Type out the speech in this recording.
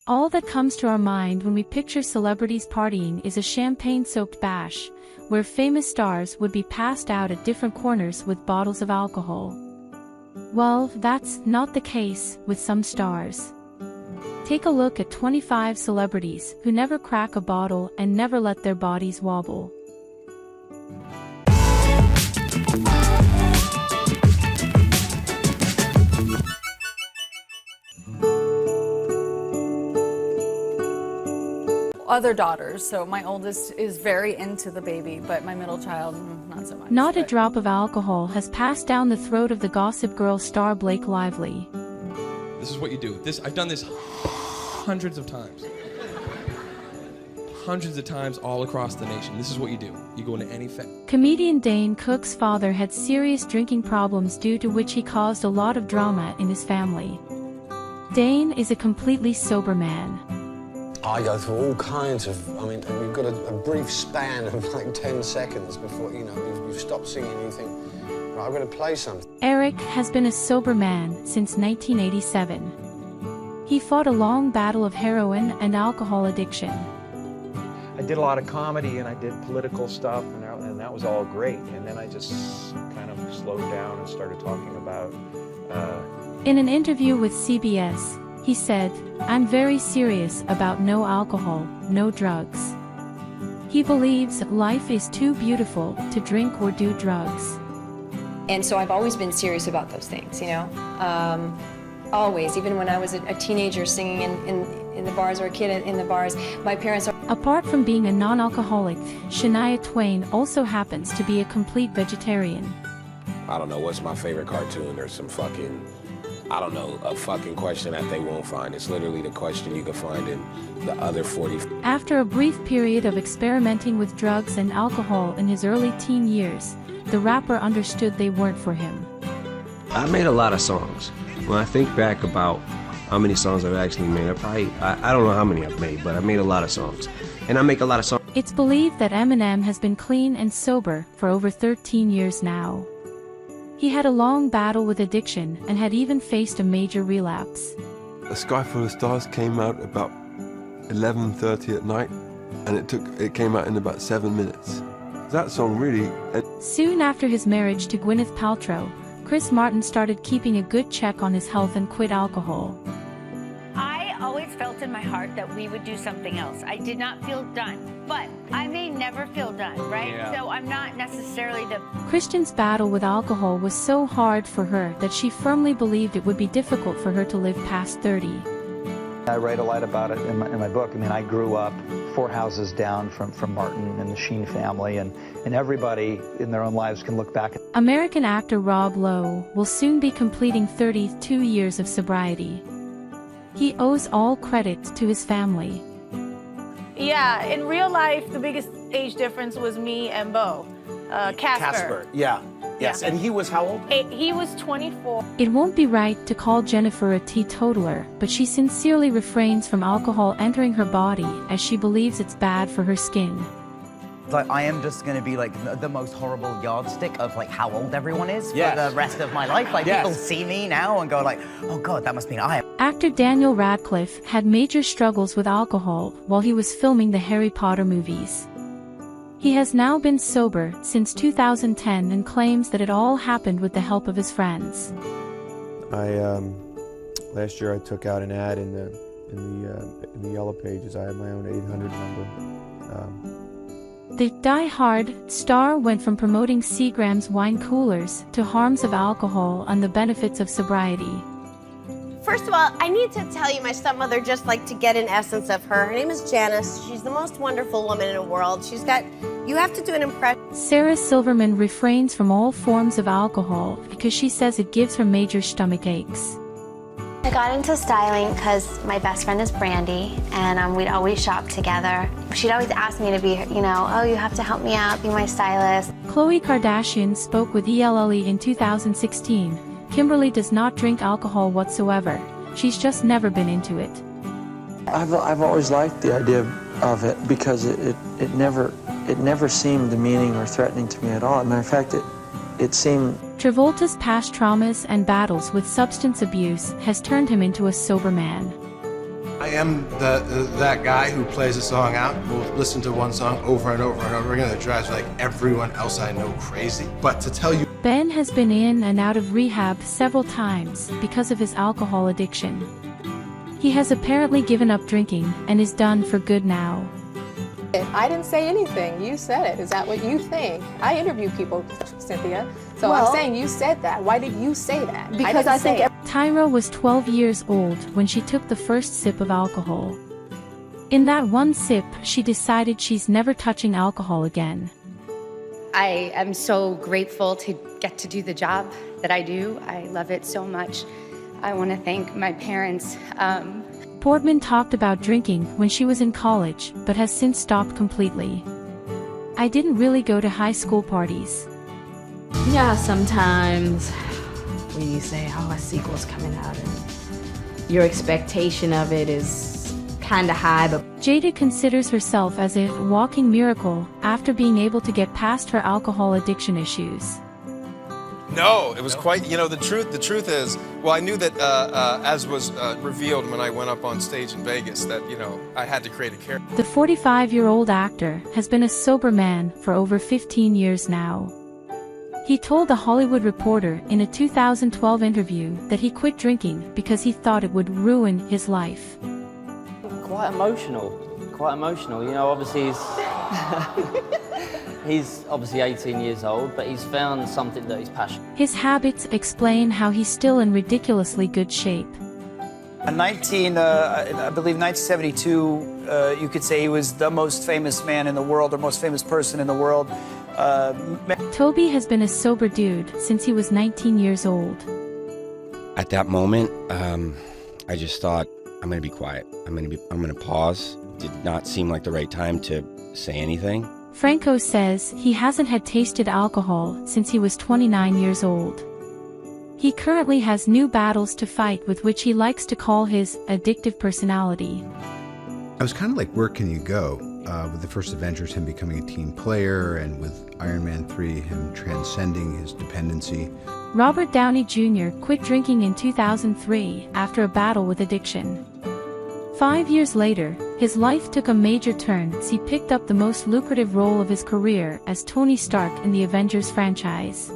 All that comes to our mind when we picture celebrities partying is a champagne-soaked bash, where famous stars would be passed out at different corners with bottles of alcohol. Well, that's not the case with some stars. Take a look at 25 celebrities who never crack a bottle and never let their bodies wobble. Other daughters, so my oldest is very into the baby, but my middle child, not so much. Not a drop of alcohol has passed down the throat of the Gossip Girl star Blake Lively. This is what you do. I've done this hundreds of times. Hundreds of times all across the nation. This is what you do. You go into any Comedian Dane Cook's father had serious drinking problems due to which he caused a lot of drama in his family. Dane is a completely sober man. I go through all kinds of, we've got a brief span of like 10 seconds before, you've stopped singing and you think, right, I'm going to play something. Eric has been a sober man since 1987. He fought a long battle of heroin and alcohol addiction. I did a lot of comedy and I did political stuff and that was all great. And then I just kind of slowed down and started talking about... In an interview with CBS, he said, "I'm very serious about no alcohol, no drugs." He believes life is too beautiful to drink or do drugs. And so I've always been serious about those things, always, even when I was a teenager singing in the bars or a kid in the bars, my parents... Apart from being a non-alcoholic, Shania Twain also happens to be a complete vegetarian. I don't know what's my favorite cartoon or some fucking... I don't know, a fucking question that they won't find. It's literally the question you can find in the other 40. After a brief period of experimenting with drugs and alcohol in his early teen years, the rapper understood they weren't for him. I made a lot of songs. When I think back about how many songs I've actually made, I don't know how many I've made, but I made a lot of songs. And I make a lot of songs. It's believed that Eminem has been clean and sober for over 13 years now. He had a long battle with addiction and had even faced a major relapse. A Sky Full of Stars came out about 11:30 at night, and it came out in about 7 minutes. That song really... Soon after his marriage to Gwyneth Paltrow, Chris Martin started keeping a good check on his health and quit alcohol. I always felt in my heart that we would do something else. I did not feel done, but I may never feel done, right? Yeah. So I'm not necessarily the... Christian's battle with alcohol was so hard for her that she firmly believed it would be difficult for her to live past 30. I write a lot about it in my book. I grew up 4 houses down from Martin and the Sheen family, and everybody in their own lives can look back. American actor Rob Lowe will soon be completing 32 years of sobriety. He owes all credit to his family. Yeah, in real life, the biggest age difference was me and Bo. Casper. Yeah. Yes, and he was how old? He was 24. It won't be right to call Jennifer a teetotaler, but she sincerely refrains from alcohol entering her body as she believes it's bad for her skin. Like, I am just going to be like the most horrible yardstick of like how old everyone is for the rest of my life. Like people see me now and go like, oh God, that must mean I am. Actor Daniel Radcliffe had major struggles with alcohol while he was filming the Harry Potter movies. He has now been sober since 2010 and claims that it all happened with the help of his friends. Last year I took out an ad in the Yellow Pages. I had my own 800 number. The die-hard star went from promoting Seagram's wine coolers to harms of alcohol and the benefits of sobriety. First of all, I need to tell you my stepmother just like to get an essence of her. Her name is Janice. She's the most wonderful woman in the world. You have to do an impression. Sarah Silverman refrains from all forms of alcohol because she says it gives her major stomach aches. I got into styling because my best friend is Brandy, and we'd always shop together. She'd always ask me to be, oh, you have to help me out, be my stylist. Khloe Kardashian spoke with ELLE in 2016. Kimberly does not drink alcohol whatsoever. She's just never been into it. I've always liked the idea of it because it never seemed demeaning or threatening to me at all. As a matter of fact, it seemed... Travolta's past traumas and battles with substance abuse has turned him into a sober man. I am that guy who plays a song out, will listen to one song over and over and over again that drives like everyone else I know crazy. But to tell you, Ben has been in and out of rehab several times because of his alcohol addiction. He has apparently given up drinking and is done for good now. I didn't say anything. You said it. Is that what you think? I interview people, Cynthia. So I'm saying you said that. Why did you say that? Because I think Tyra was 12 years old when she took the first sip of alcohol. In that one sip, she decided she's never touching alcohol again. I am so grateful to get to do the job that I do. I love it so much. I want to thank my parents. Portman talked about drinking when she was in college, but has since stopped completely. I didn't really go to high school parties. Yeah, sometimes when you say, oh, a sequel's coming out, and your expectation of it is kind of high, but Jada considers herself as a walking miracle after being able to get past her alcohol addiction issues. No, it was quite, the truth is, well, I knew that as was revealed when I went up on stage in Vegas that, I had to create a character. The 45-year-old actor has been a sober man for over 15 years now. He told The Hollywood Reporter in a 2012 interview that he quit drinking because he thought it would ruin his life. Quite emotional, obviously he's obviously 18 years old, but he's found something that he's passionate. His habits explain how he's still in ridiculously good shape. I believe 1972, you could say he was the most famous man in the world, or most famous person in the world. Toby has been a sober dude since he was 19 years old. At that moment, I just thought, I'm gonna be quiet. I'm gonna pause. Did not seem like the right time to say anything. Franco says he hasn't had tasted alcohol since he was 29 years old. He currently has new battles to fight with which he likes to call his addictive personality. I was kind of like, where can you go? With the first Avengers, him becoming a team player, and with Iron Man 3, him transcending his dependency. Robert Downey Jr. quit drinking in 2003 after a battle with addiction. 5 years later, his life took a major turn as he picked up the most lucrative role of his career as Tony Stark in the Avengers franchise.